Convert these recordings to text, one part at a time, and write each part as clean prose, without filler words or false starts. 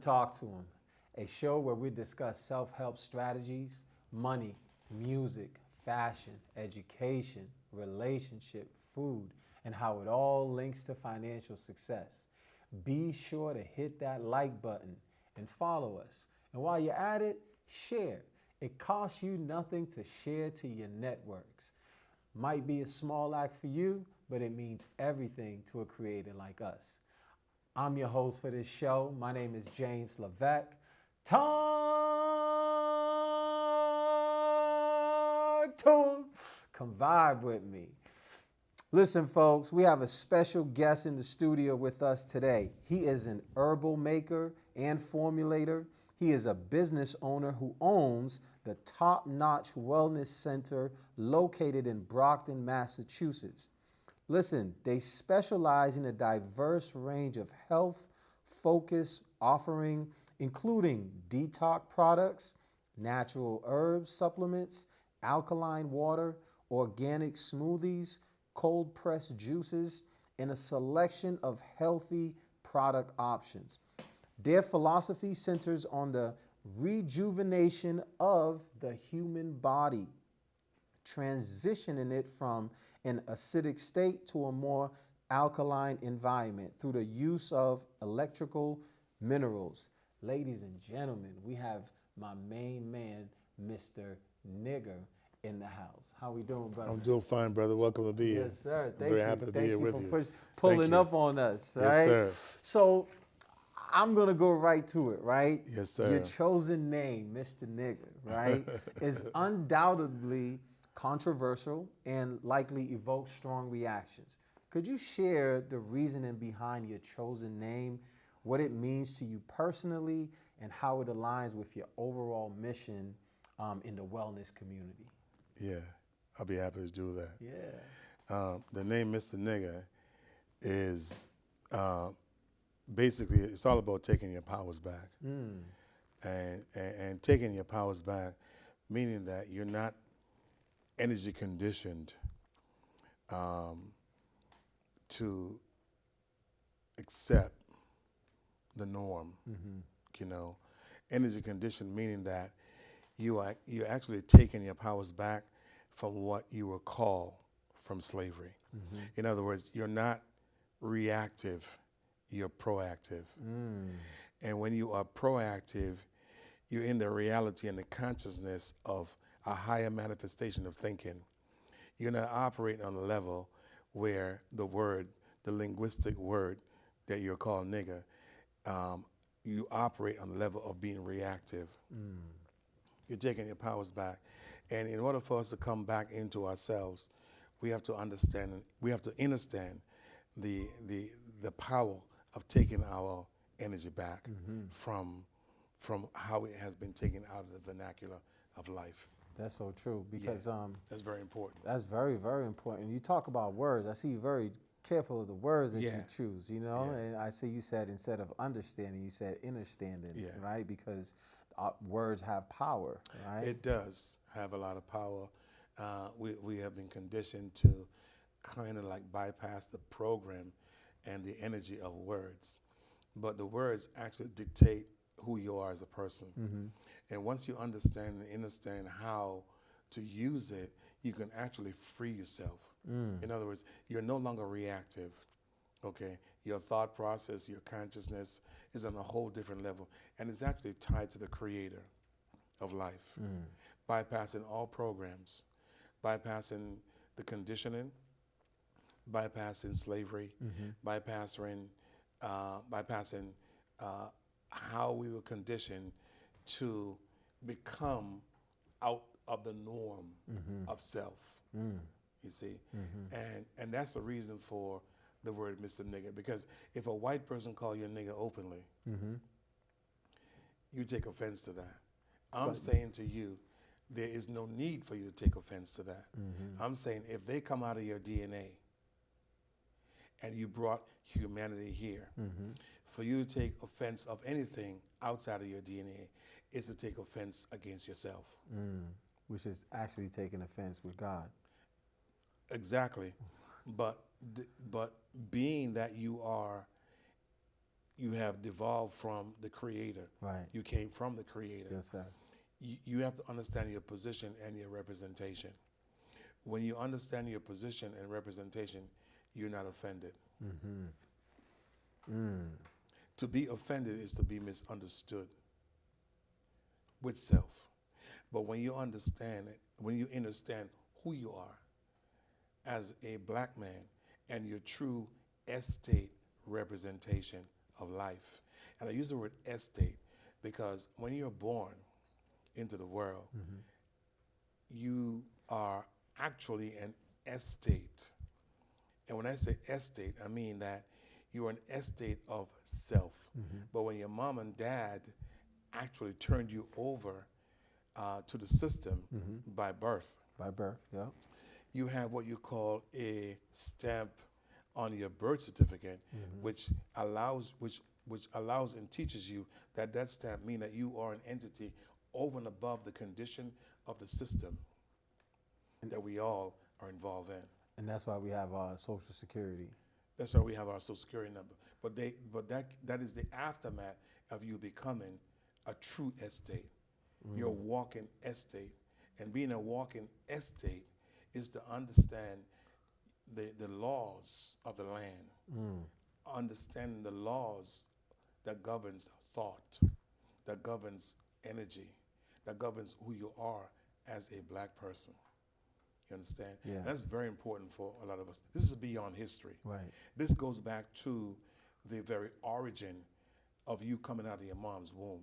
Talk to Him, a show where we discuss self-help strategies, money, music, fashion, education, relationship, food, and how it all links to financial success. Be sure to hit that like button and follow us. And while you're at it, share. It costs you nothing to share to your networks. Might be a small act for you, but it means everything to a creator like us. I'm your host for this show. My name is James Levesque. Talk to him. Come vibe with me. Listen, folks, we have a special guest in the studio with us today. He is an herbal maker and formulator. He is a business owner who owns the top-notch wellness center located in Brockton, Massachusetts. Listen, they specialize in a diverse range of health-focused offering, including detox products, natural herbs supplements, alkaline water, organic smoothies, cold-pressed juices, and a selection of healthy product options. Their philosophy centers on the rejuvenation of the human body, transitioning it from an acidic state to a more alkaline environment through the use of electrical minerals. Ladies and gentlemen, we have my main man, Mr. Nigger, in the house. How we doing, brother? I'm doing fine, brother. Welcome to be here. Yes, sir. I'm very happy to be here with you. Thank you for pulling up on us, right? Yes, sir. So I'm going to go right to it, right? Yes, sir. Your chosen name, Mr. Nigger, right, is undoubtedly controversial and likely evokes strong reactions. Could you share the reasoning behind your chosen name, what it means to you personally, and how it aligns with your overall mission in the wellness community? Yeah, I'll be happy to do that. Yeah. The name Mr. Nigger is basically, it's all about taking your powers back. And taking your powers back, meaning that you're not energy conditioned to accept the norm. You know, energy conditioned meaning that you're actually taking your powers back from what you were called from slavery. In other words, you're not reactive, you're proactive. And when you are proactive, you're in the reality and the consciousness of a higher manifestation of thinking. You're not operating on a level where the linguistic word that you're called nigger, you operate on the level of being reactive. You're taking your powers back. And in order for us to come back into ourselves, we have to understand the power of taking our energy back from how it has been taken out of the vernacular of life. That's so true because that's very important. That's very, very important. You talk about words. I see you very careful of the words that you choose, you know? And I see you said instead of understanding, you said understanding, right? Because words have power, right? It does have a lot of power. We have been conditioned to kind of like bypass the program and the energy of words. But the words actually dictate who you are as a person. And once you understand how to use it, you can actually free yourself. In other words, you're no longer reactive, okay? Your thought process, your consciousness is on a whole different level, and it's actually tied to the creator of life. Bypassing all programs, bypassing the conditioning, bypassing slavery, bypassing how we were conditioned to become out of the norm of self. You see, and that's the reason for the word Mr. Nigger, because if a white person call you a nigger openly, you take offense to that. I'm saying to you, there is no need for you to take offense to that. I'm saying if they come out of your DNA and you brought humanity here, for you to take offense of anything outside of your DNA is to take offense against yourself. Which is actually taking offense with God. Exactly. But being that you you have devolved from the Creator. Right. You came from the Creator. Yes, sir. You have to understand your position and your representation. When you understand your position and representation, you're not offended. To be offended is to be misunderstood with self. But when you understand it, when you understand who you are as a black man and your true estate representation of life. And I use the word estate because when you're born into the world, you are actually an estate. And when I say estate, I mean that you're an estate of self. But when your mom and dad actually turned you over to the system by birth, Yeah. you have what you call a stamp on your birth certificate, which allows and teaches you that that stamp means that you are an entity over and above the condition of the system that we all are involved in. And that's why we have our Social Security. That's why we have our Social Security number. But that is the aftermath of you becoming a true estate. You're a walking estate. And being a walking estate is to understand the laws of the land, understanding the laws that governs thought, that governs energy, that governs who you are as a black person. You understand? Yeah. That's very important for a lot of us. This is beyond history. Right. This goes back to the very origin of you coming out of your mom's womb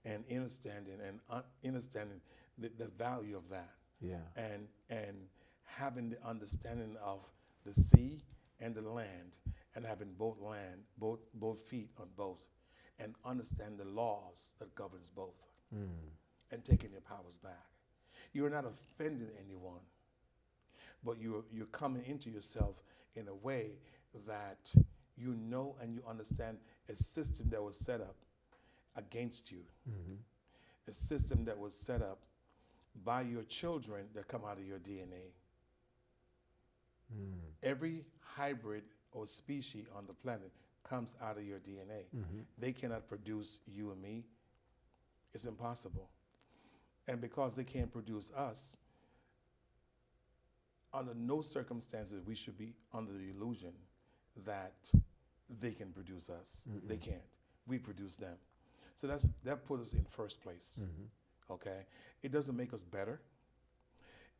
and understanding the value of that. Yeah. And having the understanding of the sea and the land, and having both feet on both, and understand the laws that governs both, and taking your powers back. You're not offending anyone, but you're coming into yourself in a way that you know and you understand a system that was set up against you, a system that was set up by your children that come out of your DNA. Every hybrid or species on the planet comes out of your DNA. They cannot produce you and me. It's impossible. And because they can't produce us, under no circumstances we should be under the illusion that they can produce us. They can't. We produce them. So that puts us in first place. Okay? It doesn't make us better.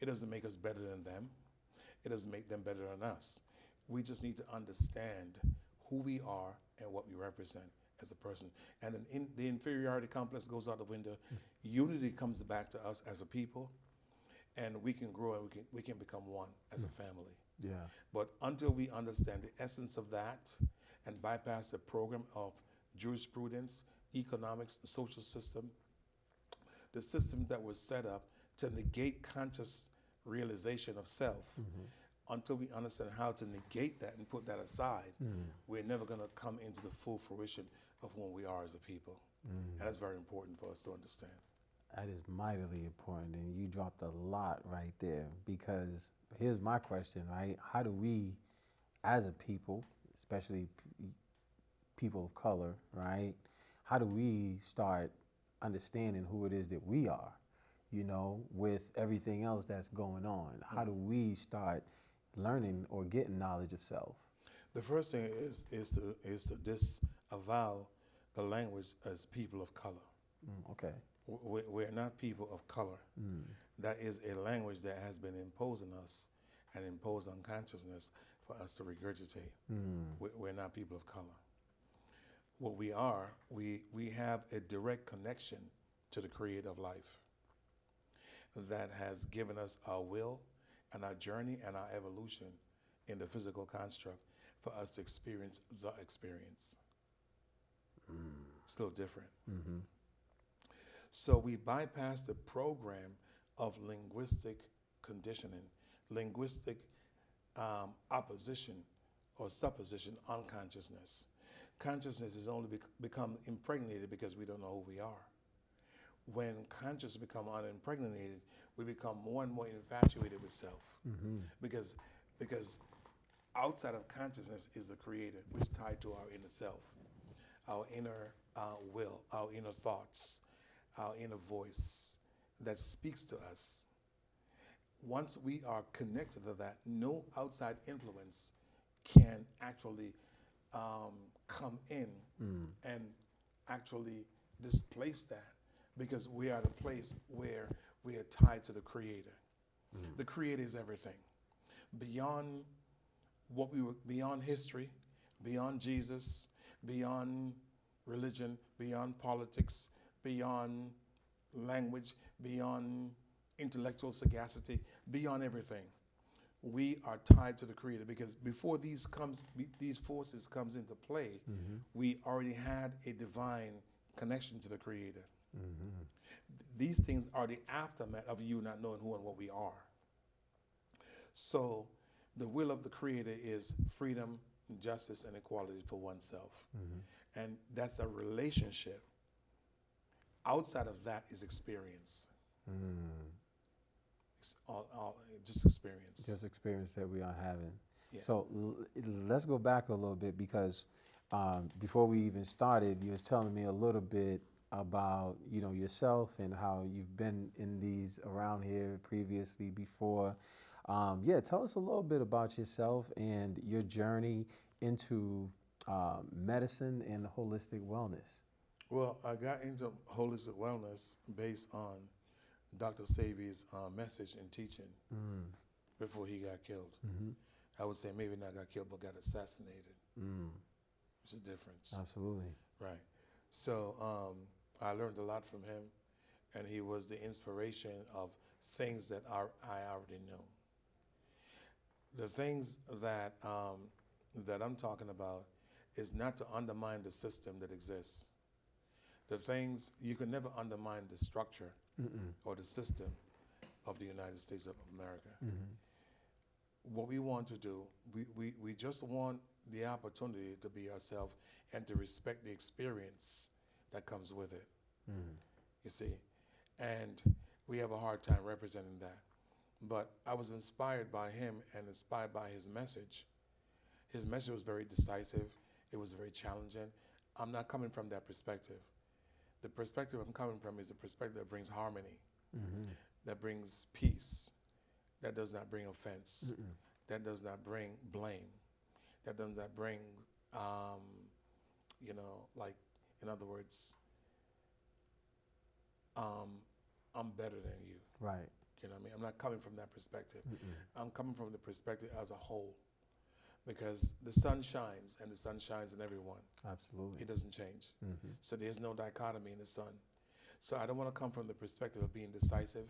It doesn't make us better than them. It doesn't make them better than us. We just need to understand who we are and what we represent as a person. And then the inferiority complex goes out the window. Unity comes back to us as a people, and we can grow and we can become one as a family. Yeah. But until we understand the essence of that and bypass the program of jurisprudence, economics, the social system, the systems that were set up to negate conscious realization of self, until we understand how to negate that and put that aside, we're never going to come into the full fruition of who we are as a people. And that's very important for us to understand. That is mightily important, and you dropped a lot right there, because here's my question, right? How do we, as a people, especially people of color, right? How do we start understanding who it is that we are, you know, with everything else that's going on? How do we start learning or getting knowledge of self? The first thing is to disavow the language as people of color. Okay. We're not people of color. That is a language that has been imposed on us and imposed on consciousness for us to regurgitate. We're not people of color. What we are, we have a direct connection to the creator of life that has given us our will and our journey and our evolution in the physical construct for us to experience the experience. It's a little different. So we bypass the program of linguistic conditioning, linguistic opposition or supposition on consciousness. Consciousness has only become impregnated because we don't know who we are. When consciousness become unimpregnated, we become more and more infatuated with self. Because outside of consciousness is the creator, which is tied to our inner self. our inner will, our inner thoughts, our inner voice that speaks to us. Once we are connected to that, no outside influence can actually come in and actually displace that, because we are at a place where we are tied to the Creator. The Creator is everything. Beyond beyond history, beyond Jesus, beyond religion, beyond politics, beyond language, beyond intellectual sagacity, beyond everything. We are tied to the Creator, because before these forces comes into play, we already had a divine connection to the Creator. These things are the aftermath of you not knowing who and what we are. So the will of the Creator is freedom, justice, and equality for oneself. And that's a relationship. Outside of that is experience. It's just experience. Just experience that we are having. Yeah. So let's go back a little bit, because before we even started, you was telling me a little bit about yourself and how you've been in these around here previously before. Tell us a little bit about yourself and your journey into medicine and holistic wellness. Well, I got into holistic wellness based on Dr. Sebi's message and teaching before he got killed. I would say maybe not got killed, but got assassinated. There's a difference. Absolutely. Right. So I learned a lot from him, and he was the inspiration of things that I already knew. The things that I'm talking about is not to undermine the system that exists. The things, you can never undermine the structure or the system of the United States of America. What we want to do, we just want the opportunity to be ourselves and to respect the experience that comes with it. You see? And we have a hard time representing that. But I was inspired by him and inspired by his message. His message was very decisive. It was very challenging. I'm not coming from that perspective. The perspective I'm coming from is a perspective that brings harmony, that brings peace, that does not bring offense, that does not bring blame, that does not bring, like, in other words, I'm better than you. Right. You know what I mean? I'm not coming from that perspective. I'm coming from the perspective as a whole, because the sun shines, and the sun shines in everyone. Absolutely. It doesn't change. So there's no dichotomy in the sun. So I don't want to come from the perspective of being decisive.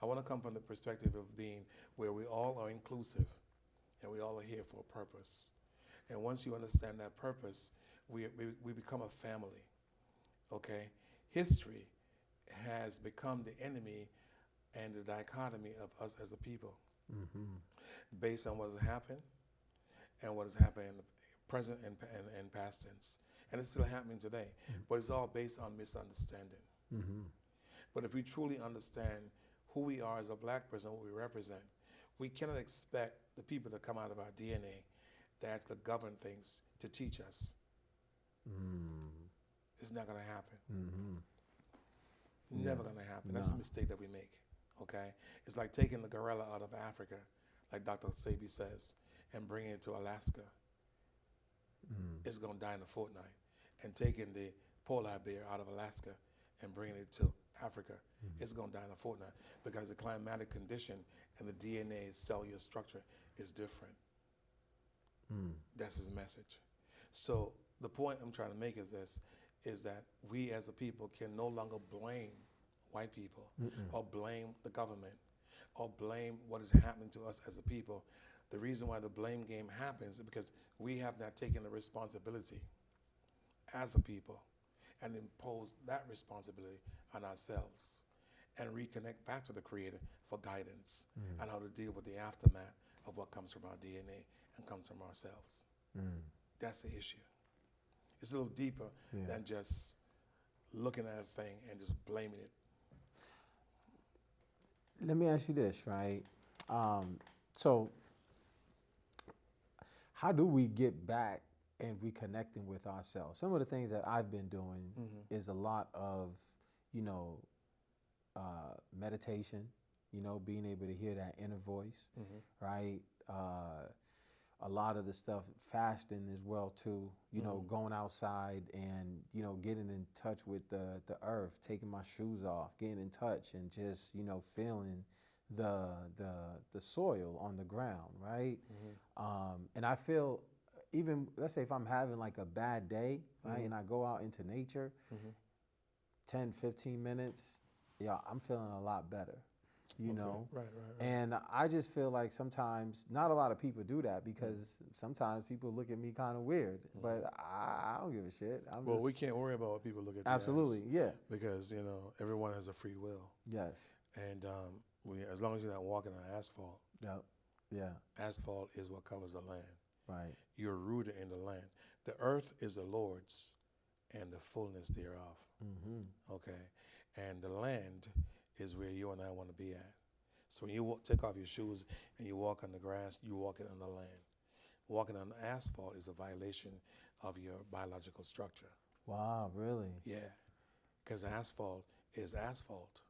I want to come from the perspective of being where we all are inclusive, and we all are here for a purpose. And once you understand that purpose, we become a family. Okay? History has become the enemy and the dichotomy of us as a people, based on what has happened and what has happened in the present and past tense. And it's still happening today, but it's all based on misunderstanding. But if we truly understand who we are as a black person, what we represent, we cannot expect the people that come out of our DNA that actually govern things to teach us. It's not going to happen. Never going to happen. That's a mistake that we make. Okay? It's like taking the gorilla out of Africa, like Dr. Sebi says, and bringing it to Alaska. It's going to die in a fortnight. And taking the polar bear out of Alaska and bringing it to Africa, it's going to die in a fortnight, because the climatic condition and the DNA cellular structure is different. That's his message. So the point I'm trying to make is this, is that we as a people can no longer blame white people or blame the government or blame what is happening to us as a people. The reason why the blame game happens is because we have not taken the responsibility as a people and impose that responsibility on ourselves and reconnect back to the Creator for guidance on how to deal with the aftermath of what comes from our DNA and comes from ourselves. That's the issue. It's a little deeper than just looking at a thing and just blaming it. Let me ask you this, right? So how do we get back and reconnecting with ourselves. Some of the things that I've been doing is a lot of, you know, meditation, you know, being able to hear that inner voice, right? A lot of the stuff, fasting as well too, you know, going outside and, you know, getting in touch with the earth, taking my shoes off, getting in touch and just, you know, feeling the soil on the ground, right? And I feel, even, let's say if I'm having like a bad day, right, and I go out into nature, 10, 15 minutes, yeah, I'm feeling a lot better, you know? Right. And I just feel like sometimes, not a lot of people do that because sometimes people look at me kind of weird, but I don't give a shit. Well, we can't worry about what people look at you Absolutely, as, yeah. because, you know, everyone has a free will. Yes. And as long as you're not walking on asphalt, Yep. Yeah. asphalt is what covers the land. Right. You're rooted in the land. The earth is the Lord's and the fullness thereof. Okay? And the land is where you and I want to be at. So when you take off your shoes and you walk on the grass, you're walking on the land. Walking on asphalt is a violation of your biological structure. Wow, really? Yeah, because asphalt is asphalt.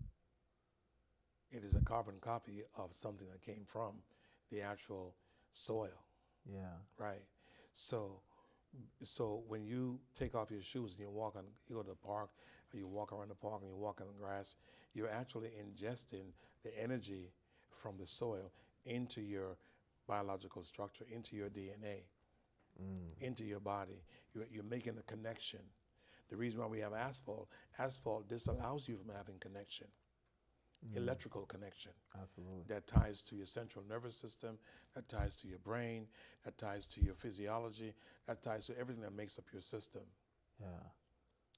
It is a carbon copy of something that came from the actual soil, Yeah. right? So when you take off your shoes and you go to the park, or you walk around the park and you walk on the grass, you're actually ingesting the energy from the soil into your biological structure, into your DNA, into your body. You're making a connection. The reason why we have asphalt disallows you from having connection, electrical connection. Absolutely. That ties to your central nervous system, that ties to your brain, that ties to your physiology, that ties to everything that makes up your system. Yeah.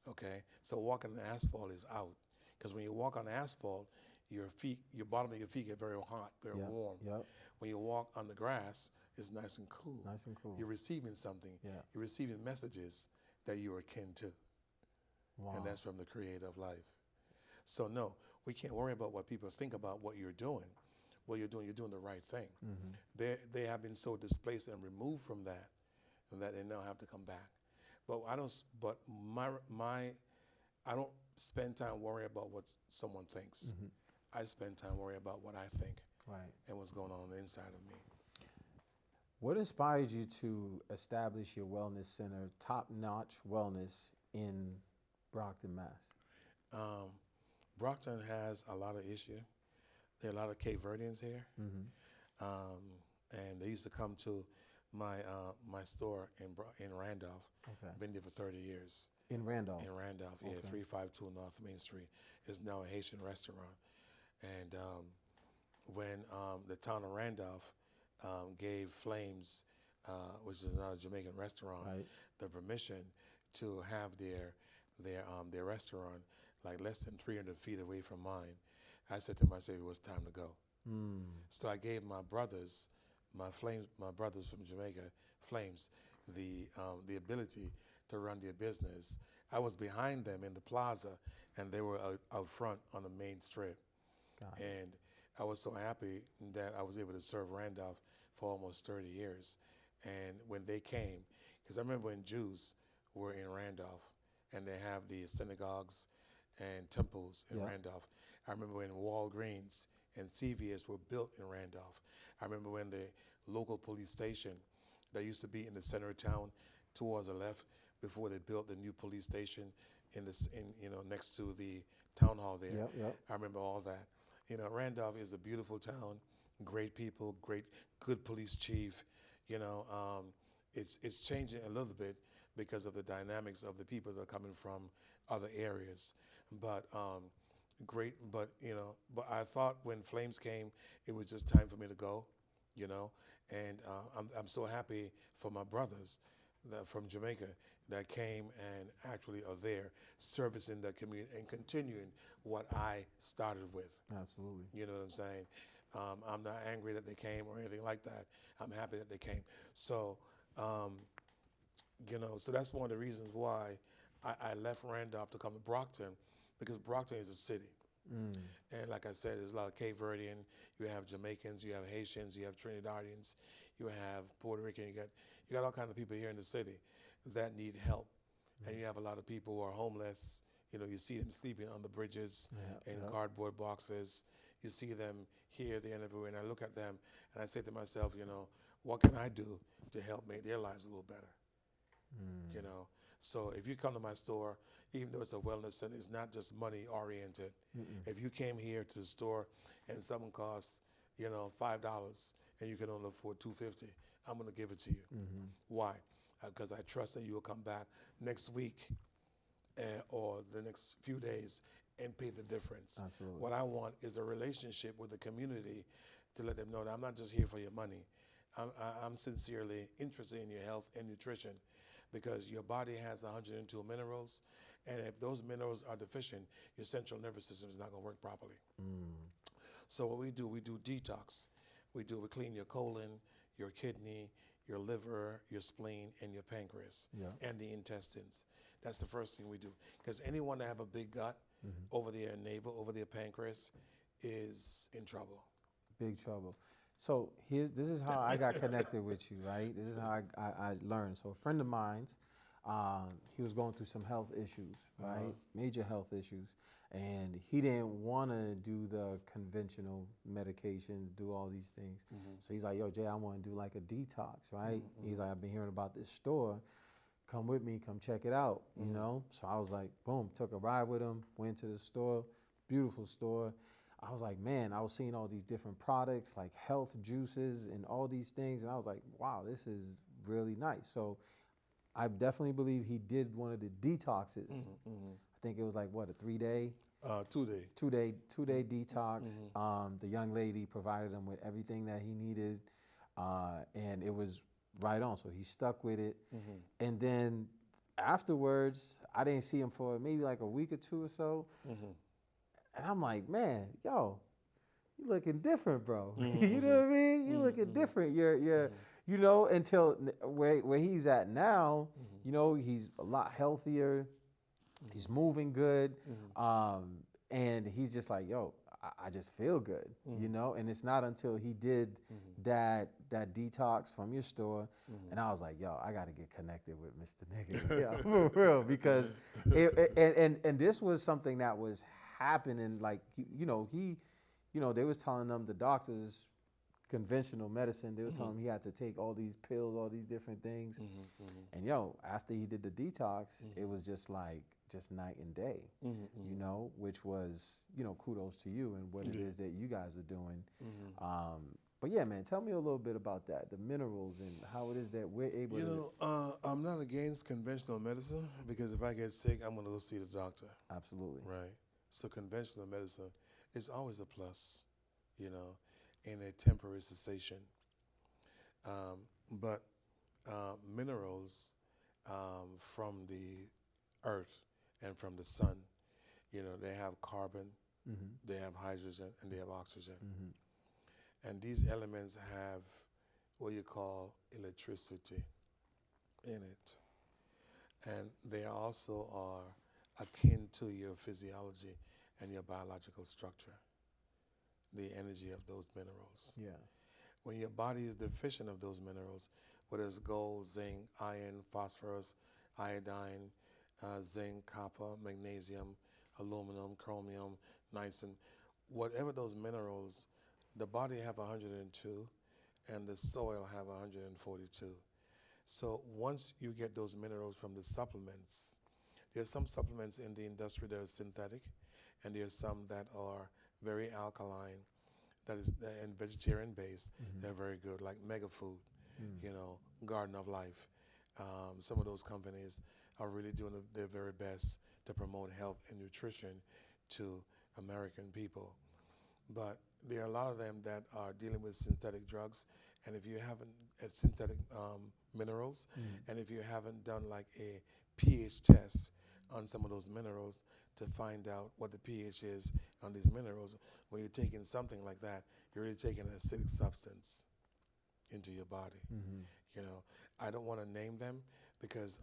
Okay? So walking on asphalt is out. Because when you walk on asphalt, your bottom of your feet get very hot, very warm. Yep. When you walk on the grass, it's nice and cool. Nice and cool. You're receiving something. Yeah. You're receiving messages that you are akin to. Wow. And that's from the Creator of life. So no, we can't worry about what people think about what you're doing. What you're doing the right thing. They have been so displaced and removed from that they now have to come back. But I don't spend time worrying about what someone thinks. I spend time worrying about what I think, Right. and what's going on the inside of me. What inspired you to establish your wellness center, Top Notch Wellness, in Brockton, Mass? Brockton has a lot of issue. There are a lot of Cape Verdeans here, and they used to come to my store in Randolph. Okay. Been there for 30 years. In Randolph? In Randolph, yeah, Okay. 352 North Main Street. It's now a Haitian restaurant. And when the town of Randolph gave Flames, which is another Jamaican restaurant, Right. the permission to have their restaurant like less than 300 feet away from mine, I said to myself, it was time to go. So I gave my brothers from Jamaica, Flames, the ability to run their business. I was behind them in the plaza, and they were out front on the main strip. Got it. And I was so happy that I was able to serve Randolph for almost 30 years. And when they came, because I remember when Jews were in Randolph, and they have the synagogues and temples in Randolph. I remember when Walgreens and CVS were built in Randolph. I remember when the local police station that used to be in the center of town towards the left, before they built the new police station next to the town hall there. Yep. I remember all that. Randolph is a beautiful town, great people, good police chief. It's changing a little bit because of the dynamics of the people that are coming from other areas. But great. But I thought when Flames came, it was just time for me to go. And I'm so happy for my brothers from Jamaica that came and actually are there servicing the community and continuing what I started with. Absolutely. You know what I'm saying? I'm not angry that they came or anything like that. I'm happy that they came. So, so that's one of the reasons why I left Randolph to come to Brockton, because Brockton is a city. And like I said, there's a lot of Cape Verdean, you have Jamaicans, you have Haitians, you have Trinidadians, you have Puerto Rican, you got all kinds of people here in the city. that need help. And you have a lot of people who are homeless. You know, you see them sleeping on the bridges in cardboard boxes. You see them here, there, and everywhere. And I look at them and I say to myself, you know, what can I do to help make their lives a little better? You know, so if you come to my store, even though it's a wellness center, it's not just money oriented. If you came here to the store and something costs, you know, $5 and you can only afford $2.50, I'm going to give it to you. Why? Because I trust that you will come back next week or the next few days and pay the difference. Absolutely. What I want is a relationship with the community to let them know that I'm not just here for your money. I'm sincerely interested in your health and nutrition, because your body has 102 minerals, and if those minerals are deficient, your central nervous system is not going to work properly. So what we do detox. We clean your colon, your kidney, your liver, your spleen, and your pancreas, and the intestines. That's the first thing we do. Because anyone that have a big gut over their navel, over their pancreas, is in trouble. Big trouble. So this is how I got connected with you, right? This is how I learned. So a friend of mine, he was going through some health issues, right? Major health issues. And he didn't want to do the conventional medications, do all these things. So he's like, yo, Jay, I want to do like a detox, right? He's like, I've been hearing about this store. Come with me, come check it out, you know? So I was like, boom, took a ride with him, went to the store, beautiful store. I was like, man, I was seeing all these different products like health juices and all these things. And I was like, wow, this is really nice. So I definitely believe he did one of the detoxes. I think it was like, what, a 3-day? 2-day. Two-day detox. The young lady provided him with everything that he needed. And it was right on. So he stuck with it. And then afterwards, I didn't see him for maybe like a week or two or so. And I'm like, man, yo, you looking different, bro. You know what I mean? You looking different. You're you know, until where he's at now, you know, he's a lot healthier. He's moving good. And he's just like, yo, I just feel good, you know? And it's not until he did that detox from your store, and I was like, yo, I got to get connected with Mr. Nigga, yeah, for real, because and this was something that was happening, like, you know, they was telling them, the doctors, conventional medicine, they was telling him he had to take all these pills, all these different things, and yo, after he did the detox, it was just like, just night and day, you know, which was, you know, kudos to you and what it is that you guys are doing. But yeah, man, tell me a little bit about that, the minerals and how it is that we're able to. You know, I'm not against conventional medicine, because if I get sick, I'm going to go see the doctor. Absolutely. Right. So conventional medicine is always a plus, you know, in a temporary cessation. But minerals from the earth and from the sun, you know, they have carbon, they have hydrogen, and they have oxygen. And these elements have what you call electricity in it. And they also are akin to your physiology and your biological structure, the energy of those minerals. Yeah. When your body is deficient of those minerals, whether it's gold, zinc, iron, phosphorus, iodine, zinc, copper, magnesium, aluminum, chromium, niacin, whatever those minerals, the body have 102 and the soil have 142. So once you get those minerals from the supplements, there's some supplements in the industry that are synthetic, and there's some that are very alkaline, that is and vegetarian based. They're very good, like Mega Food, you know, Garden of Life. Some of those companies are really doing their very best to promote health and nutrition to American people. But there are a lot of them that are dealing with synthetic drugs, and if you haven't, synthetic minerals, and if you haven't done like a pH test on some of those minerals to find out what the pH is on these minerals, when you're taking something like that, you're really taking an acidic substance into your body. You know, I don't want to name them because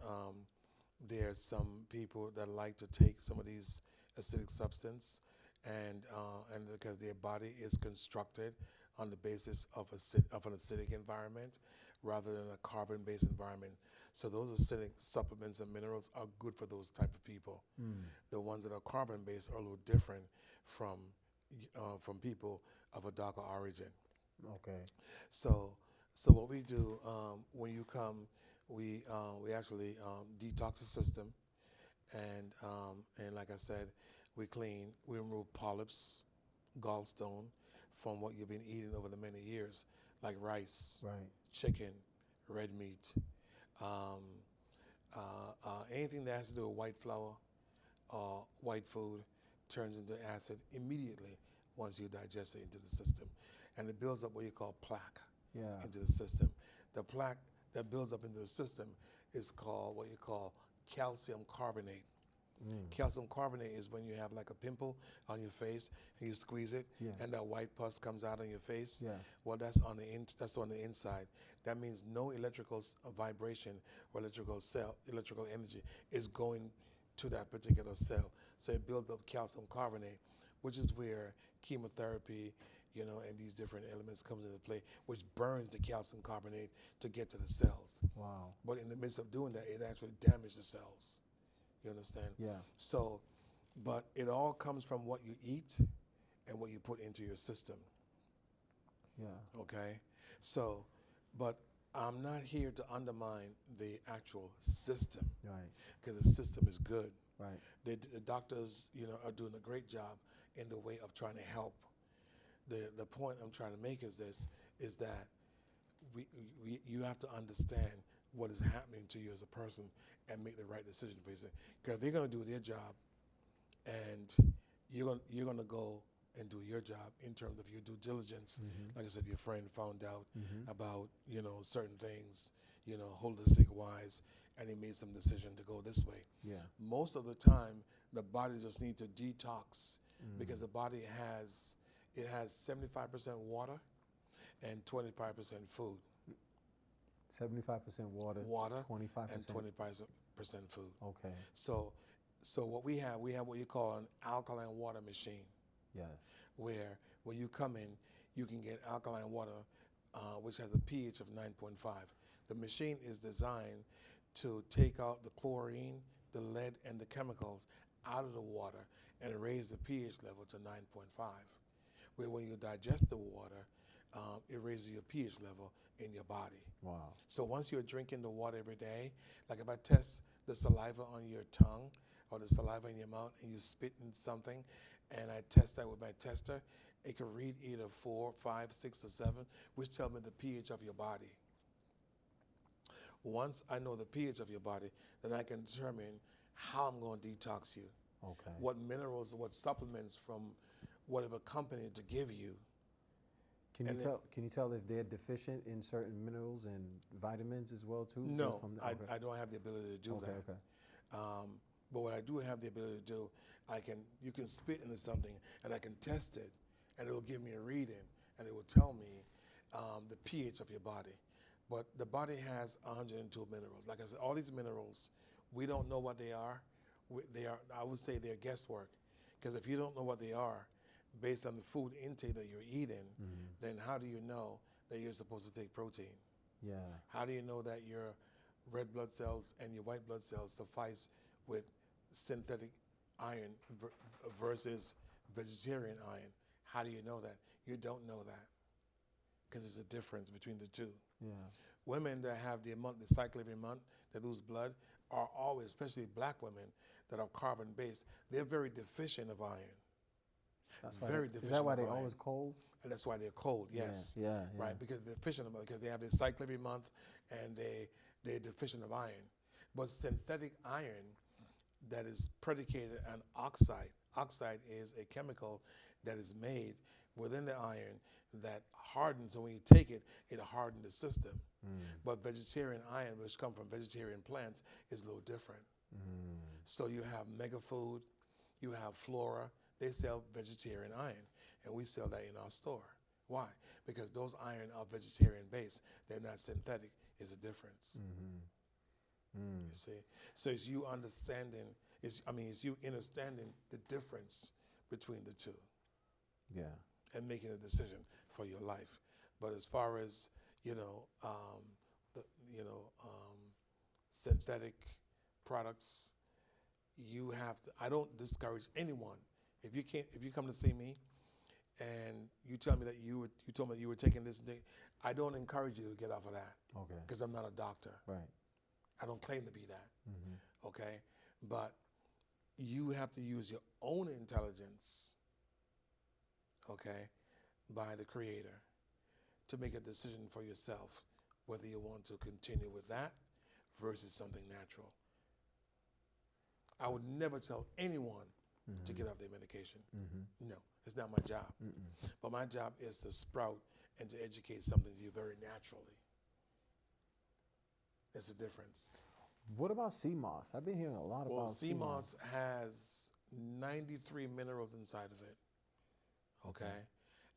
there are some people that like to take some of these acidic substance, and because their body is constructed on the basis of an acidic environment rather than a carbon-based environment. So those acidic supplements and minerals are good for those type of people. The ones that are carbon-based are a little different from people of a darker origin. Okay. So what we do when you come, we actually detox the system, and like I said, we remove polyps, gallstone from what you've been eating over the many years, like rice, Right. chicken, red meat, anything that has to do with white flour or white food turns into acid immediately once you digest it into the system, and it builds up what you call plaque Yeah. into the system. The plaque that builds up into the system is called what you call calcium carbonate. Calcium carbonate is when you have like a pimple on your face and you squeeze it, Yeah. and that white pus comes out on your face. Yeah. Well, that's on the inside. That means no electrical vibration or electrical energy is going to that particular cell. So it builds up calcium carbonate, which is where chemotherapy, and these different elements come into play, which burns the calcium carbonate to get to the cells. Wow. But in the midst of doing that, it actually damages the cells. You understand? Yeah. So, but it all comes from what you eat and what you put into your system. Yeah. Okay? So, but I'm not here to undermine the actual system, Right. because the system is good. Right. The doctors, are doing a great job in the way of trying to help. The point I'm trying to make is that you have to understand what is happening to you as a person and make the right decision for yourself. Because they're going to do their job, and you're going to go and do your job in terms of your due diligence. Like I said, your friend found out about certain things, holistic wise, and he made some decision to go this way. Yeah. Most of the time, the body just needs to detox because the body has 75% water and 25% food. 75% water. 25%. And 25% food. Okay. So what we have what you call an alkaline water machine, Yes. where when you come in, you can get alkaline water, which has a pH of 9.5. The machine is designed to take out the chlorine, the lead, and the chemicals out of the water and raise the pH level to 9.5. Where when you digest the water, it raises your pH level in your body. Wow. So once you're drinking the water every day, like if I test the saliva on your tongue or the saliva in your mouth and you spit in something, and I test that with my tester, it can read either 4, 5, 6, or 7, which tells me the pH of your body. Once I know the pH of your body, then I can determine how I'm going to detox you. Okay. What minerals, what supplements from whatever company to give you. Can you tell if they're deficient in certain minerals and vitamins as well too? No, I don't have the ability to do that. Okay. But what I do have the ability to do, you can spit into something and I can test it, and it will give me a reading, and it will tell me the pH of your body. But the body has 102 minerals. Like I said, all these minerals, we don't know what they are. I would say they're guesswork, because if you don't know what they are, based on the food intake that you're eating, then how do you know that you're supposed to take protein? Yeah. How do you know that your red blood cells and your white blood cells suffice with synthetic iron versus vegetarian iron? How do you know that? You don't know that, because there's a difference between the two. Yeah. Women that have the cycle every month, that lose blood, are always, especially black women that are carbon-based, they're very deficient of iron. That's Very deficient. Is that why of they're iron. always cold? And that's why they're cold, yes. Yeah. Right, because they're deficient of iron, because they have their cycle every month, and they're deficient of iron. But synthetic iron that is predicated on oxide. Oxide is a chemical that is made within the iron that hardens, and when you take it, it hardens the system. But vegetarian iron, which comes from vegetarian plants, is a little different. So you have Mega Food, you have Flora, they sell vegetarian iron, and we sell that in our store. Why? Because those iron are vegetarian based, they're not synthetic, is a difference. You see? So it's you understanding, it's you understanding the difference between the two. Yeah. And making a decision for your life. But as far as synthetic products. You have to. I don't discourage anyone. If you come to see me, and you tell me that you told me that you were taking this thing, I don't encourage you to get off of that. Okay. Because I'm not a doctor. Right. I don't claim to be that. Mm-hmm. Okay, but you have to use your own intelligence. Okay, by the Creator, to make a decision for yourself whether you want to continue with that versus something natural. I would never tell anyone to get off their medication. No, it's not my job. But my job is to sprout and to educate something to you very naturally. There's a difference. What about sea moss? I've been hearing a lot Well, about sea moss has 93 minerals inside of it. Okay?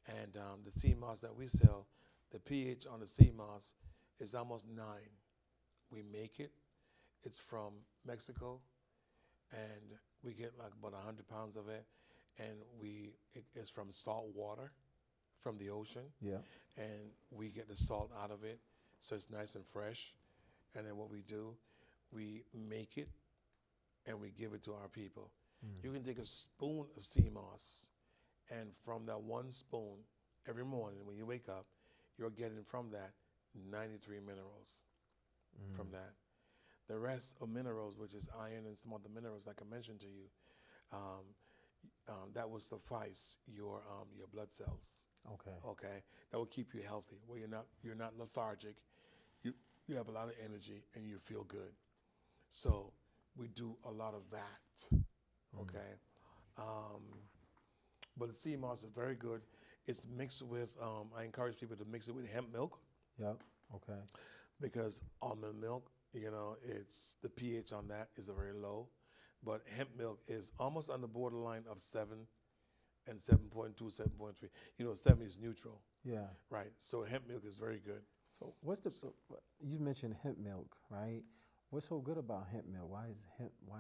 And the sea moss that we sell, the pH on the sea moss is almost 9. We make it. It's from Mexico. And we get like about 100 pounds of it. And it's from salt water from the ocean. Yeah. And we get the salt out of it, so it's nice and fresh. And then what we do, we make it and we give it to our people. You can take a spoon of sea moss, and from that one spoon, every morning when you wake up, you're getting from that 93 minerals from that. The rest of minerals, which is iron and some other minerals, like I mentioned to you, that will suffice your blood cells. Okay. Okay, that will keep you healthy. Where you're not lethargic. You have a lot of energy and you feel good. So we do a lot of that. Okay, but the sea moss is very good. It's mixed with. I encourage people to mix it with hemp milk. Yep. Okay. Because almond milk, it's the pH on that is very low, but hemp milk is almost on the borderline of 7 and 7.2, 7.3. 7 is neutral. Yeah. Right. So hemp milk is very good. So you mentioned hemp milk, right? What's so good about hemp milk? Why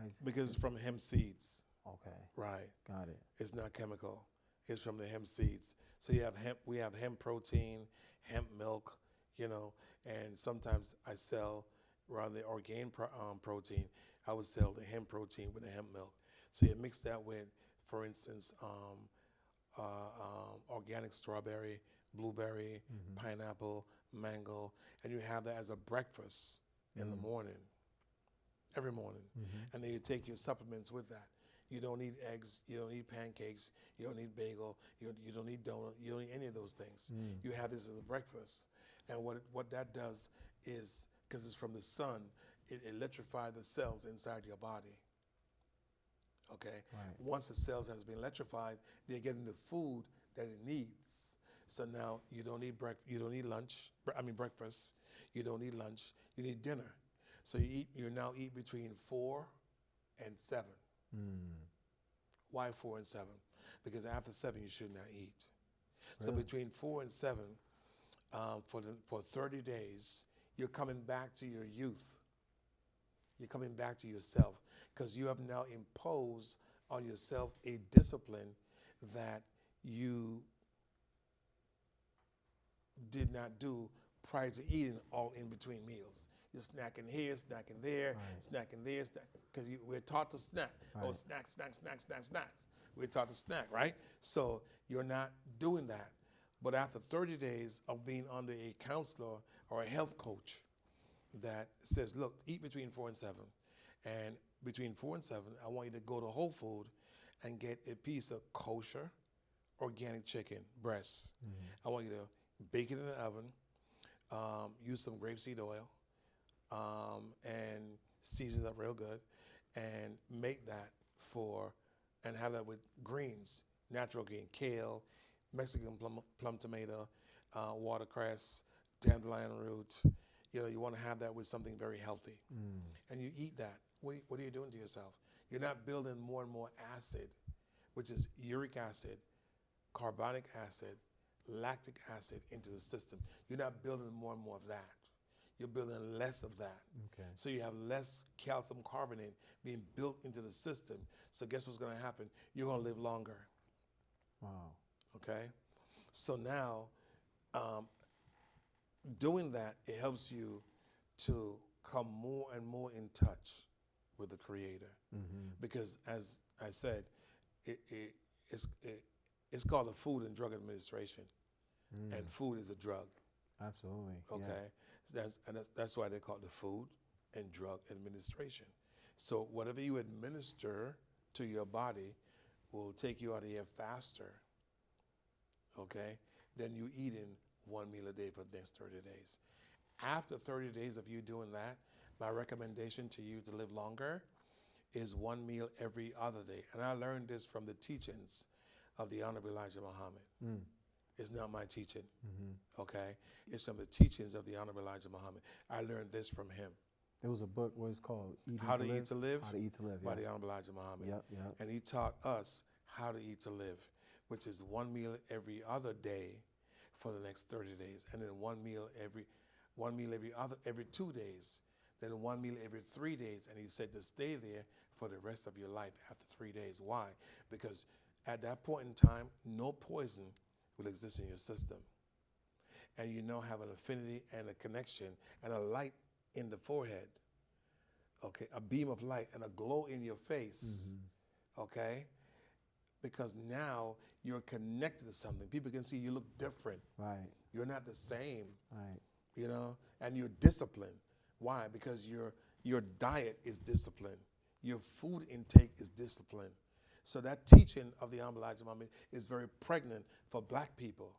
is Because it's from hemp seeds. Okay. Right. Got it. It's not chemical. It's from the hemp seeds. So you have hemp. We have hemp protein, hemp milk. And sometimes I sell around the organic protein. I would sell the hemp protein with the hemp milk. So you mix that with, for instance, organic strawberry, blueberry, pineapple, mango, and you have that as a breakfast in the morning, every morning. And then you take your supplements with that. You don't need eggs, you don't need pancakes, you don't need bagel, you don't need donut, you don't need any of those things. You have this as a breakfast. And what that does is, because it's from the sun, it electrifies the cells inside your body. Okay? Right. Once the cells has been electrified, they're getting the food that it needs. So now you don't need breakfast, you don't need lunch, you need dinner. So you now eat between 4 and 7. Why 4 and 7? Because after 7 you should not eat. Really? So between 4 and 7, for 30 days, you're coming back to your youth. You're coming back to yourself, because you have now imposed on yourself a discipline that you did not do prior to eating all in between meals. You're snacking here, snacking there, snacking there, because we're taught to snack. Right. Oh, snack. We're taught to snack, right? So you're not doing that. But after 30 days of being under a counselor or a health coach that says, look, eat between 4 and 7. And between 4 and 7, I want you to go to Whole Food and get a piece of kosher organic chicken breast. I want you to bake it in the oven, use some grapeseed oil, and season it up real good, and make that and have that with greens, natural green, kale, Mexican plum tomato, watercress, dandelion root. You want to have that with something very healthy. And you eat that. What are you doing to yourself? You're not building more and more acid, which is uric acid, carbonic acid, lactic acid into the system. You're not building more and more of that. You're building less of that. Okay. So you have less calcium carbonate being built into the system. So guess what's going to happen? You're going to live longer. Wow. Okay? So now, doing that, it helps you to come more and more in touch with the Creator. Because, as I said, it's called the Food and Drug Administration, and food is a drug. Absolutely. Okay, that's why they call it the Food and Drug Administration. So whatever you administer to your body will take you out of here faster. Okay, than you eating one meal a day for the next 30 days. After 30 days of you doing that, my recommendation to you to live longer is one meal every other day. And I learned this from the teachings of the Honorable Elijah Muhammad. It's not my teaching, okay? It's from the teachings of the Honorable Elijah Muhammad. I learned this from him. There was a book, what is called? How to Eat to Live? How to Eat to Live, by the Honorable Elijah Muhammad. Yep. And he taught us how to eat to live, which is one meal every other day for the next 30 days, and then one meal every 2 days, then one meal every 3 days. And he said to stay there for the rest of your life after 3 days. Why? Because at that point in time, no poison will exist in your system. And you now have an affinity and a connection and a light in the forehead, okay? A beam of light and a glow in your face, okay? Because now you're connected to something. People can see you look different. Right. You're not the same, Right. you know? And you're disciplined. Why? Because your diet is disciplined. Your food intake is disciplined. So that teaching of the Honorable Elijah Muhammad is very pregnant for black people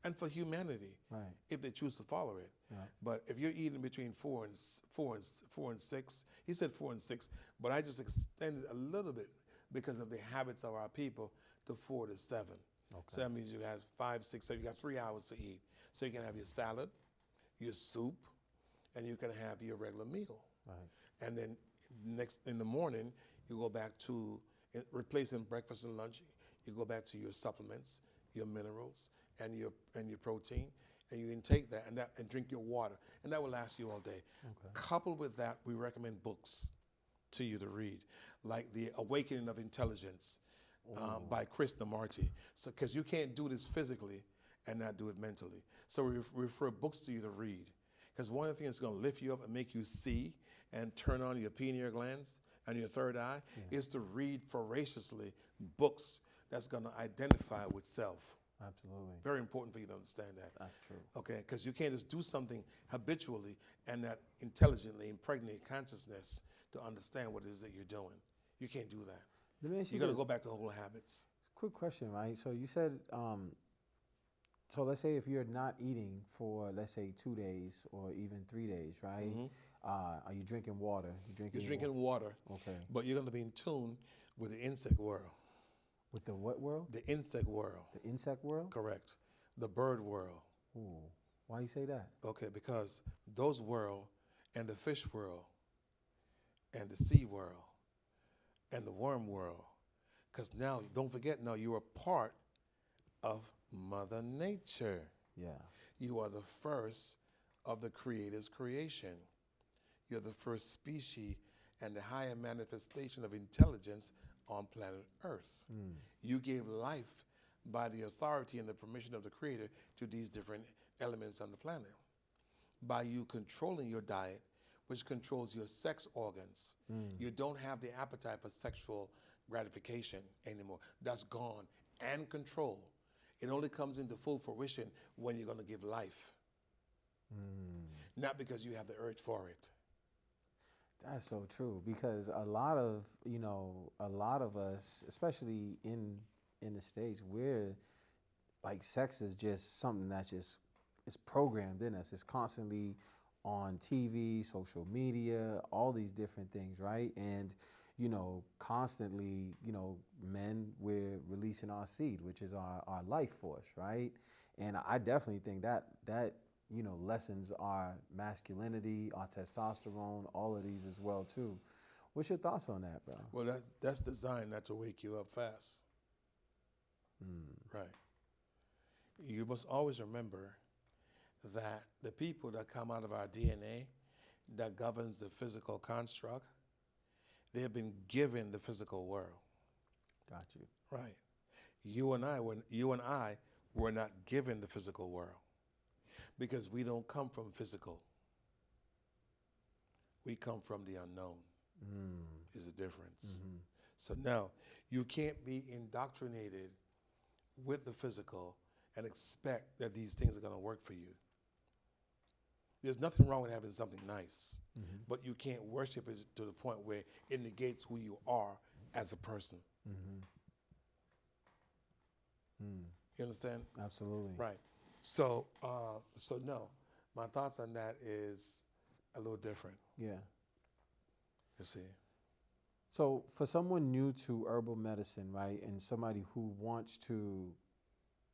and for humanity, Right. if they choose to follow it. Yeah. But if you're eating between 4 and 6, he said 4 and 6, but I just extended a little bit because of the habits of our people to 4 to 7. Okay. So that means you have 5, 6, 7. You got 3 hours to eat. So you can have your salad, your soup, and you can have your regular meal. Right. And then next in the morning, you go back to replacing breakfast and lunch. You go back to your supplements, your minerals, and your protein, and you intake that and drink your water, and that will last you all day. Okay. Coupled with that, we recommend books to you to read, like The Awakening of Intelligence by Chris DeMarti. So, because you can't do this physically and not do it mentally. So we refer books to you to read, because one of the things that's going to lift you up and make you see and turn on your pineal glands and your third eye is to read voraciously books that's going to identify with self. Absolutely. Very important for you to understand that. That's true. Okay, because you can't just do something habitually and not intelligently impregnate consciousness to understand what it is that you're doing. You can't do that. Let me ask you You're going to this. go back to old habits. Quick question, right? So you said, so let's say if you're not eating for, let's say, 2 days or even 3 days, right? Are you drinking water? You're drinking water, Okay. but you're going to be in tune with the insect world. With the what world? The insect world. The insect world? Correct. The bird world. Ooh. Why you say that? Okay, because those world and the fish world and the sea world and the worm world, because now, don't forget, now you are part of Mother Nature. Yeah. You are the first of the Creator's creation. You're the first species and the higher manifestation of intelligence on planet Earth. You gave life by the authority and the permission of the Creator to these different elements on the planet. By you controlling your diet, which controls your sex organs, you don't have the appetite for sexual gratification anymore. That's gone and control. It only comes into full fruition when you're going to give life. Not because you have the urge for it. That's so true, because a lot of us, especially in the States, we're like, sex is just something that's just, it's programmed in us. It's constantly on TV, social media, all these different things, right? And, constantly, men, we're releasing our seed, which is our life force, right? And I definitely think that lessens our masculinity, our testosterone, all of these as well too. What's your thoughts on that, bro? Well, that's designed not to wake you up fast. Right. You must always remember that the people that come out of our DNA that governs the physical construct, they have been given the physical world. Got you. Right. You and I were not given the physical world, because we don't come from physical. We come from the unknown. Is the difference. So now, you can't be indoctrinated with the physical and expect that these things are going to work for you. There's nothing wrong with having something nice, but you can't worship it to the point where it negates who you are as a person. You understand? Absolutely. Right. So, no, my thoughts on that is a little different. Yeah. You see. So for someone new to herbal medicine, right, and somebody who wants to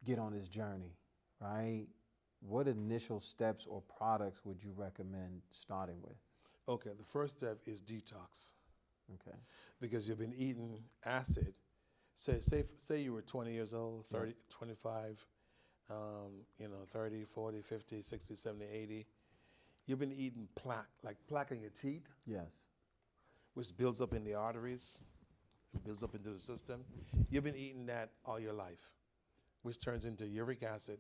get on this journey, right, what initial steps or products would you recommend starting with? Okay, the first step is detox. Okay. Because you've been eating acid. Say you were 20 years old, 30, 25, 30, 40, 50, 60, 70, 80. You've been eating plaque, like plaque in your teeth. Yes. Which builds up in the arteries, and builds up into the system. You've been eating that all your life, which turns into uric acid,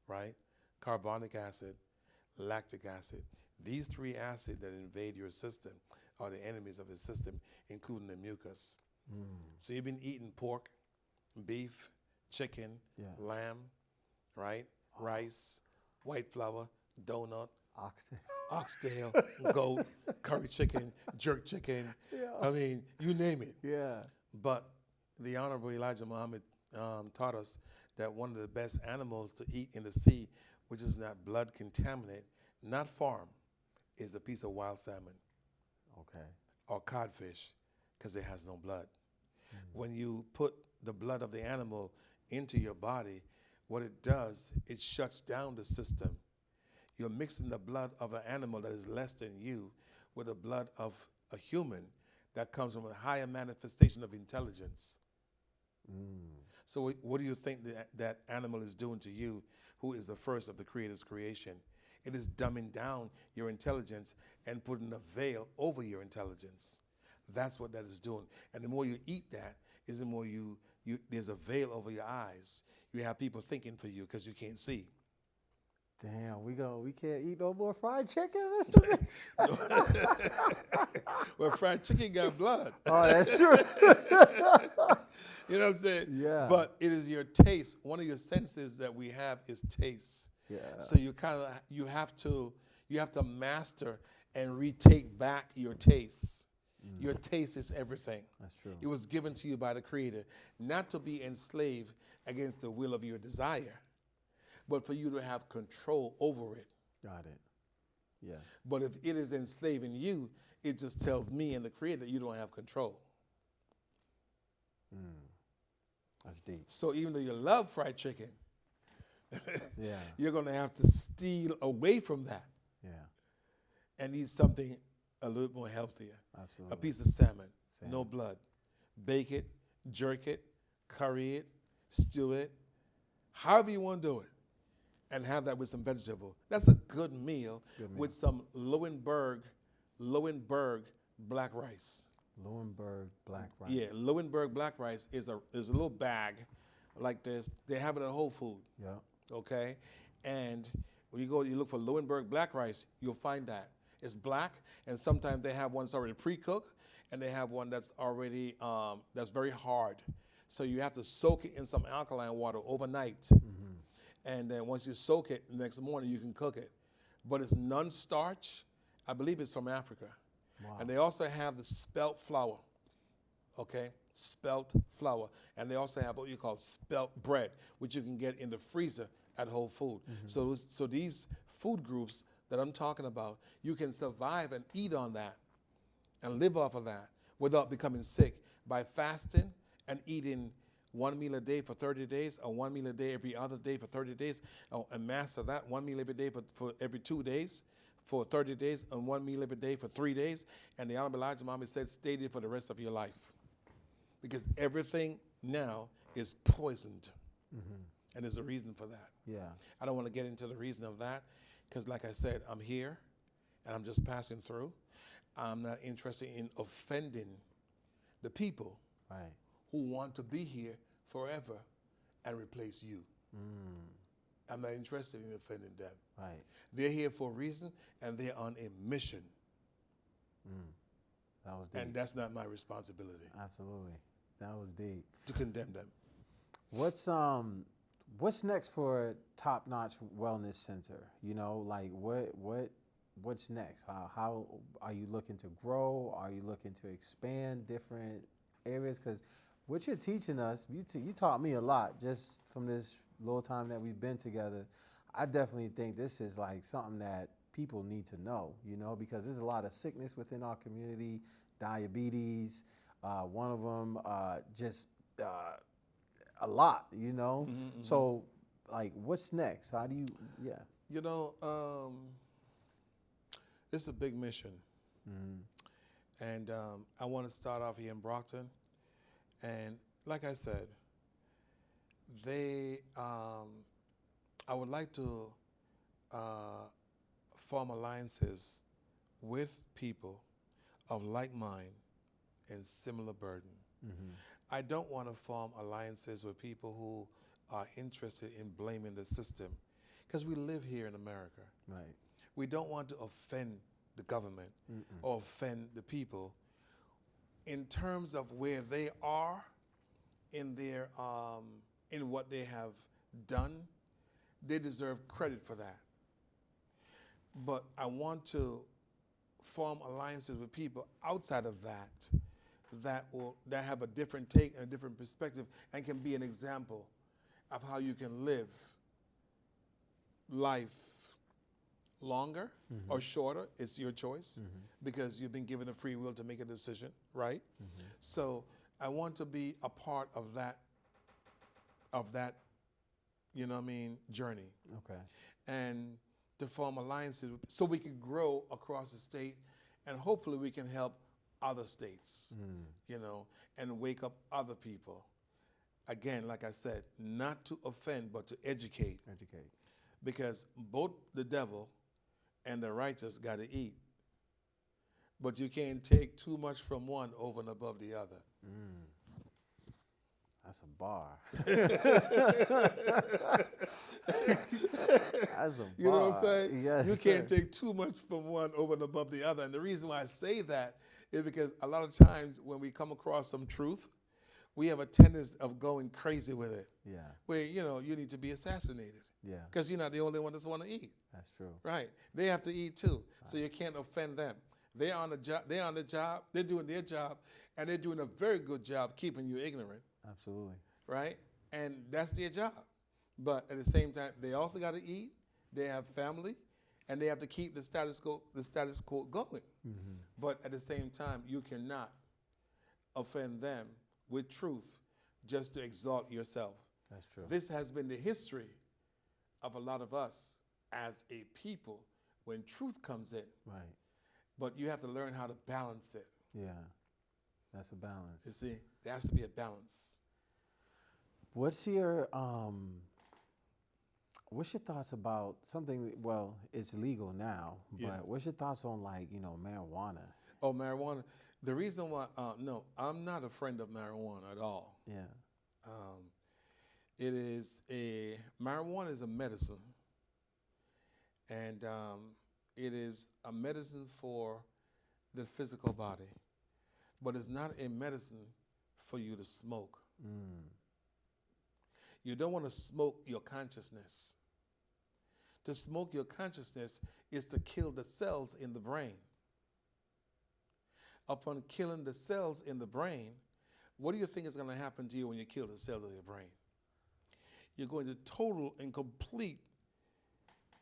right? Carbonic acid, lactic acid. These three acids that invade your system are the enemies of the system, including the mucus. So you've been eating pork, beef, chicken, lamb, right? Rice, white flour, donut, oxtail, goat, curry chicken, jerk chicken. I mean, you name it. Yeah. But the Honorable Elijah Muhammad taught us that one of the best animals to eat in the sea, which is not blood contaminant, not farm, is a piece of wild salmon. Okay. Or codfish, because it has no blood. When you put the blood of the animal into your body, what it does, it shuts down the system. You're mixing the blood of an animal that is less than you with the blood of a human that comes from a higher manifestation of intelligence. So what do you think that animal is doing to you, who is the first of the Creator's creation? It is dumbing down your intelligence and putting a veil over your intelligence. That's what that is doing. And the more you eat that, is the more you there's a veil over your eyes. You have people thinking for you because you can't see. Damn, we can't eat no more fried chicken, Mr. Well, fried chicken got blood. Oh, that's true. You know what I'm saying? Yeah. But it is your taste. One of your senses that we have is taste. Yeah. So you have to master and retake back your taste. Your taste is everything. That's true. It was given to you by the Creator, not to be enslaved against the will of your desire, but for you to have control over it. Got it. Yes. But if it is enslaving you, it just tells me and the Creator that you don't have control. That's deep. So even though you love fried chicken, Yeah. you're going to have to steal away from that Yeah. and eat something a little more healthier. Absolutely. A piece of salmon, no blood. Bake it, jerk it, curry it, stew it, however you want to do it, and have that with some vegetable. That's a good meal, with some Lowenberg black rice. Lowenberg black rice. Yeah, Lowenberg black rice is a little bag like this. They have it at Whole Food. Yeah. Okay? And when you look for Lowenberg black rice, you'll find that. It's black, and sometimes they have one that's already pre-cooked, and they have one that's already, that's very hard. So you have to soak it in some alkaline water overnight. And then once you soak it, the next morning you can cook it. But it's non-starch. I believe it's from Africa. Wow. And they also have the spelt flour, okay? Spelt flour. And they also have what you call spelt bread, which you can get in the freezer at Whole Food. So these food groups that I'm talking about, you can survive and eat on that and live off of that without becoming sick by fasting and eating one meal a day for 30 days, or one meal a day every other day for 30 days, and master that, one meal every day for every 2 days for 30 days, and one meal every day for 3 days. And the Honorable Elijah Muhammad said, stay there for the rest of your life. Because everything now is poisoned. And there's a reason for that. Yeah. I don't want to get into the reason of that, because like I said, I'm here, and I'm just passing through. I'm not interested in offending the people who want to be here forever and replace you. I'm not interested in offending them. Right. They're here for a reason, and they're on a mission. That was deep. And that's not my responsibility Absolutely. That was deep. to condemn them. What's next for Top Notch Wellness Center? You know, like what's next? How are you looking to grow? Are you looking to expand different areas? Because what you're teaching us, you taught me a lot just from this little time that we've been together. I definitely think this is like something that people need to know, you know, because there's a lot of sickness within our community, diabetes, one of them, a lot, you know. Mm-hmm. So, like, what's next? How do you, yeah. You know, it's a big mission. And I want to start off here in Brockton. And like I said, I would like to form alliances with people of like mind and similar burden. I don't want to form alliances with people who are interested in blaming the system, because we live here in America. Right. We don't want to offend the government or offend the people in terms of where they are in their in what they have done. They deserve credit for that. But I want to form alliances with people outside of that have a different take and a different perspective and can be an example of how you can live life longer or shorter. It's your choice, because you've been given a free will to make a decision, right? So I want to be a part of that, you know what I mean, journey. Okay. And to form alliances so we can grow across the state, and hopefully we can help other states, you know, and wake up other people. Again, like I said, not to offend, but to educate. Educate. Because both the devil and the righteous got to eat. But you can't take too much from one over and above the other. That's a bar. That's a bar. You know what I'm saying? Yes, you sir. can't take too much from one over and above the other. And the reason why I say that is because a lot of times when we come across some truth, we have a tendency of going crazy with it. Yeah. Where, you know, you need to be assassinated. Yeah. Because you're not the only one that's want to eat. That's true. Right. They have to eat too. So you can't offend them. They're on the job. They're doing their job, and they're doing a very good job keeping you ignorant. Absolutely. Right? And that's their job. But at the same time, they also got to eat. They have family, and they have to keep the status quo going. But at the same time, you cannot offend them with truth just to exalt yourself. That's true. This has been the history of a lot of us as a people when truth comes in. Right. But you have to learn how to balance it. Yeah. That's a balance. You see, there has to be a balance. What's your thoughts about something? Well, it's legal now, but Yeah. what's your thoughts on, like, you know, marijuana? Oh, marijuana. The reason why, no, I'm not a friend of marijuana at all. Yeah. Marijuana is a medicine. And it is a medicine for the physical body. But it's not a medicine for you to smoke. You don't want to smoke your consciousness. To smoke your consciousness is to kill the cells in the brain. Upon killing the cells in the brain, what do you think is going to happen to you when you kill the cells of your brain? You're going to total and complete,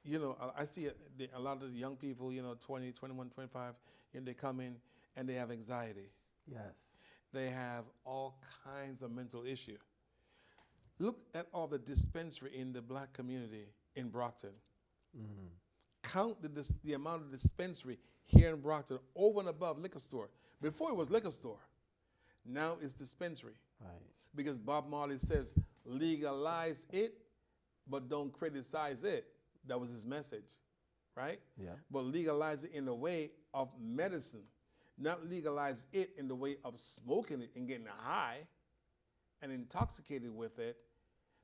you know, I see a lot of the young people, you know, 20, 21, 25, and they come in and they have anxiety. Yes. They have all kinds of mental issues. Look at all the dispensary in the black community in Brockton. Count the amount of dispensary here in Brockton over and above liquor store. Before it was liquor store. Now it's dispensary. Right. Because Bob Marley says, legalize it, but don't criticize it. That was his message, right? Yeah. But legalize it in the way of medicine. Not legalize it in the way of smoking it and getting high and intoxicated with it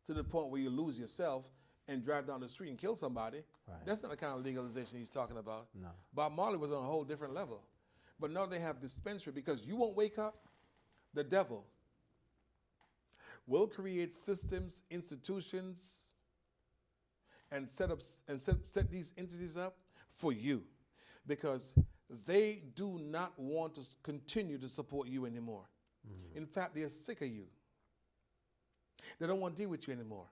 to the point where you lose yourself and drive down the street and kill somebody. Right. That's not the kind of legalization he's talking about. No. Bob Marley was on a whole different level. But now they have dispensary because you won't wake up. The devil will create systems, institutions, and set these entities up for you, because they do not want to continue to support you anymore. In fact, they're sick of you. They don't want to deal with you anymore.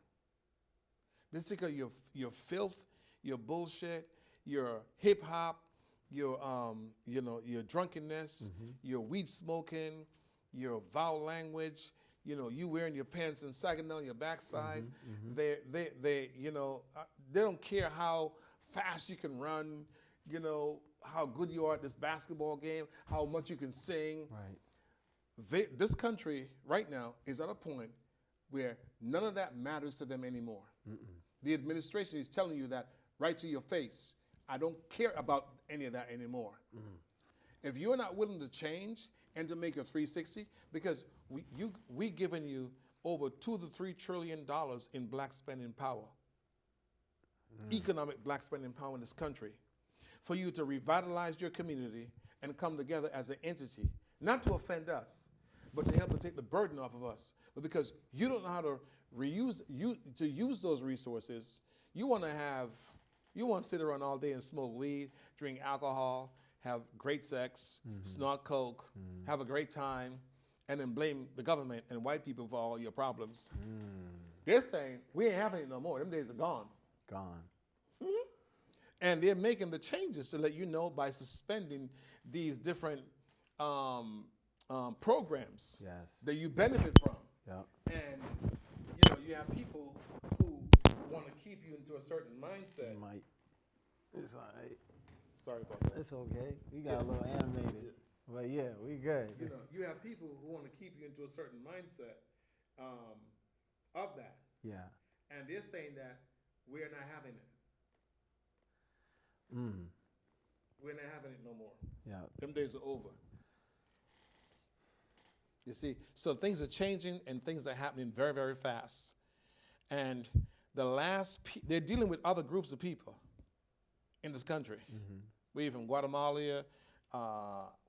They're sick of your filth, your bullshit, your hip hop, your your drunkenness, your weed smoking, your foul language. You wearing your pants and sagging down your backside. They don't care how fast you can run. How good you are at this basketball game, how much you can sing. Right. This country right now is at a point where none of that matters to them anymore. The administration is telling you that right to your face. I don't care about any of that anymore. If you're not willing to change and to make a 360, because we given you over $2 to $3 trillion in black spending power, economic black spending power in this country, for you to revitalize your community and come together as an entity, not to offend us, but to help to take the burden off of us. But because you don't know how to use those resources, you want to sit around all day and smoke weed, drink alcohol, have great sex, snort coke, have a great time, and then blame the government and white people for all your problems. They're saying, we ain't having it no more. Them days are gone. Gone. And they're making the changes to let you know by suspending these different programs that you benefit from. Yep. And, you have people who want to keep you into a certain mindset. It's all right. Sorry about that. It's okay. We got a little animated. But yeah, we good. You have people who want to keep you into a certain mindset of that. Yeah. And they're saying that we're not having it. We're not having it no more. Yeah. Them days are over. You see, so things are changing and things are happening very, very fast. And they're dealing with other groups of people in this country. Whether you're from Guatemala,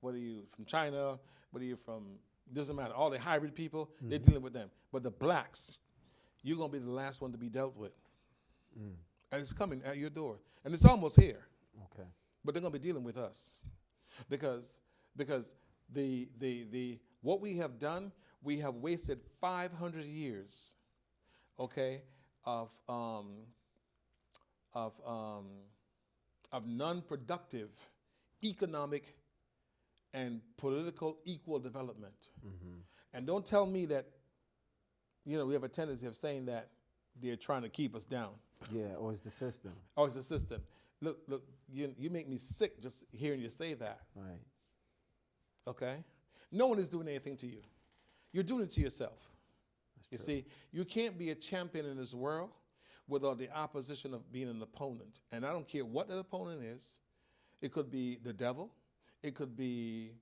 whether you're from China, whether you're from, doesn't matter, all the hybrid people, they're dealing with them. But the blacks, you're going to be the last one to be dealt with. And it's coming at your door. And it's almost here. Okay. But they're going to be dealing with us. Because the what we have done, we have wasted 500 years, okay, of non-productive economic and political equal development. And don't tell me that, we have a tendency of saying that they're trying to keep us down. Yeah, or it's the system. Oh, it's the system. Look, you make me sick just hearing you say that. Right. Okay? No one is doing anything to you. You're doing it to yourself. You see, you can't be a champion in this world without the opposition of being an opponent. And I don't care what that opponent is. It could be the devil. It could be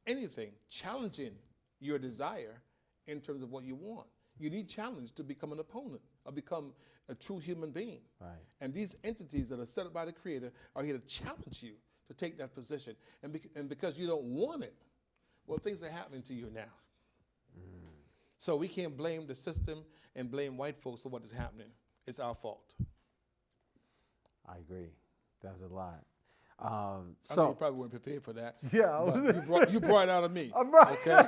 anything challenging your desire in terms of what you want. You need challenge to become an opponent or become a true human being. Right. And these entities that are set up by the Creator are here to challenge you to take that position. And because you don't want it, well, things are happening to you now. So we can't blame the system and blame white folks for what is happening. It's our fault. I agree. That's a lot. I know you probably weren't prepared for that. Yeah, you brought it out of me. I'm right. Okay.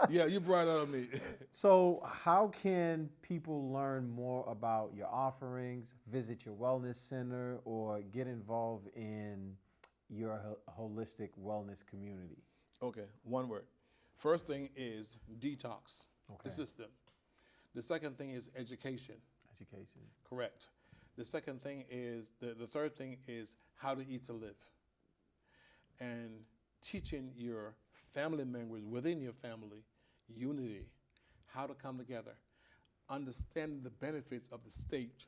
Yeah, you brought it out of me. So how can people learn more about your offerings, visit your wellness center, or get involved in your holistic wellness community? Okay, one word. First thing is detox, the system. The second thing is education. Education. Correct. The second thing is, the third thing is how to eat to live. And teaching your family members within your family unity, how to come together, understand the benefits of the state,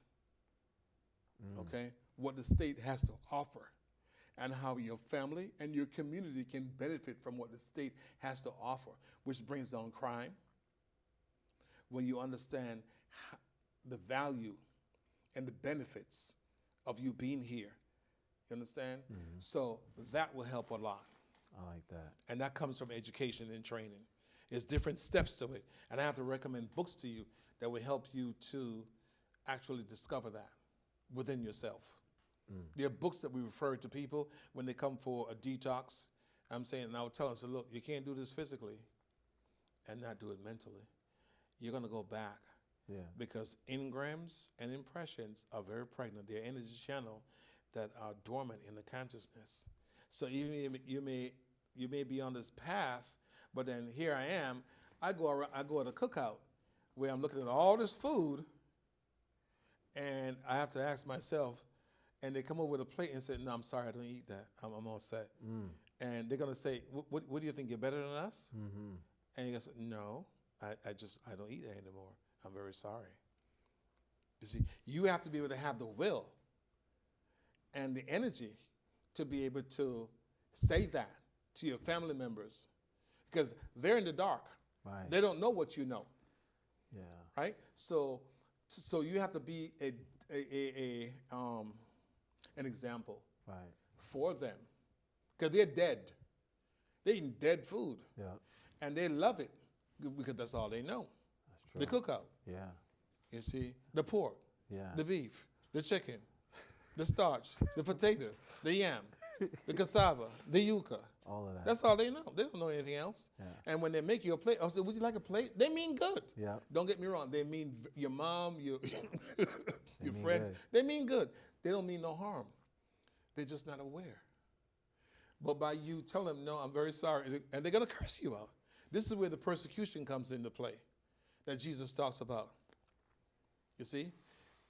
okay? What the state has to offer, and how your family and your community can benefit from what the state has to offer, which brings down crime. When you understand the value and the benefits of you being here, You understand? So that will help a lot. I like that. And that comes from education and training. There's different steps to it. And I have to recommend books to you that will help you to actually discover that within yourself. There are books that we refer to people when they come for a detox. I'm saying, and I'll tell them, so look, you can't do this physically and not do it mentally. You're going to go back. Yeah. Because engrams and impressions are very pregnant. They're energy channel that are dormant in the consciousness. So even you may be on this path, but then here I am. I go at a cookout where I'm looking at all this food, and I have to ask myself, and they come over with a plate and say, "No, I'm sorry, I don't eat that. I'm all set." And they're gonna say, "What do you think? You're better than us?" And you're gonna say, "No, I don't eat that anymore. I'm very sorry." You see, you have to be able to have the will and the energy to be able to say that to your family members, because they're in the dark. Right. They don't know what you know. Yeah. Right? So you have to be an example Right. for them, because they're dead. They're eating dead food, Yeah. and they love it because that's all they know. That's true. The cookout. Yeah. You see, the pork, Yeah. the beef, the chicken, the starch, the potato, the yam, the cassava, the yuca. All of that. That's all they know. They don't know anything else. Yeah. And when they make you a plate, I say, "Would you like a plate?" They mean good. Yeah. Don't get me wrong. They mean your mom, your mean friends. good. They mean good. They don't mean no harm. They're just not aware. But by you telling them, "No, I'm very sorry," and they're going to curse you out. This is where the persecution comes into play that Jesus talks about. You see?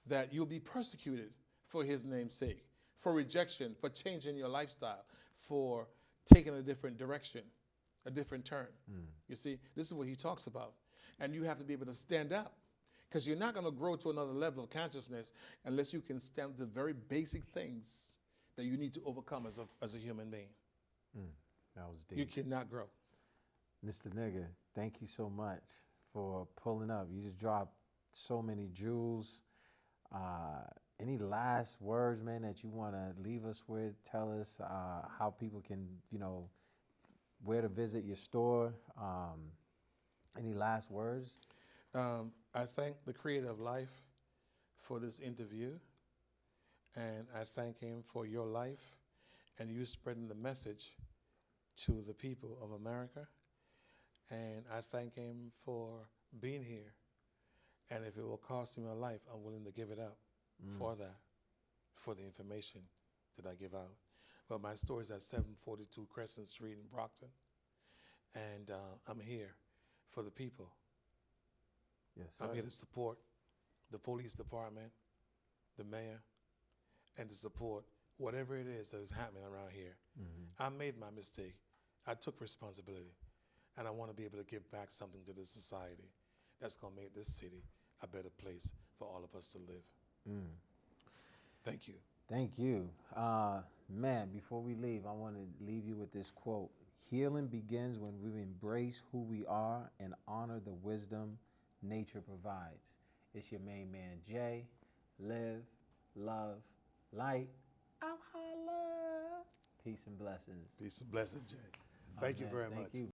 That you'll be persecuted for his name's sake, for rejection, for changing your lifestyle, for taking a different direction, a different turn. You see? This is what he talks about. And you have to be able to stand up, because you're not going to grow to another level of consciousness unless you can stand the very basic things that you need to overcome as a human being. That was You deep. cannot grow. Mr. Nigga, thank you so much for pulling up. You just dropped so many jewels. Any last words, man, that you want to leave us with? Tell us how people can, where to visit your store. Any last words? I thank the Creator of Life for this interview, and I thank him for your life and you spreading the message to the people of America. And I thank him for being here. And if it will cost me my life, I'm willing to give it up for that, for the information that I give out. But my store is at 742 Crescent Street in Brockton. And I'm here for the people. Yes, sir. I'm here to support the police department, the mayor, and to support whatever it is that is happening around here. I made my mistake. I took responsibility. And I want to be able to give back something to this society that's going to make this city a better place for all of us to live. Thank you. Thank you. Man, before we leave, I want to leave you with this quote. Healing begins when we embrace who we are and honor the wisdom nature provides. It's your main man, Jay. Live, love, light. I'll holla. Peace and blessings. Peace and blessings, Jay. Thank you very much. Thank you.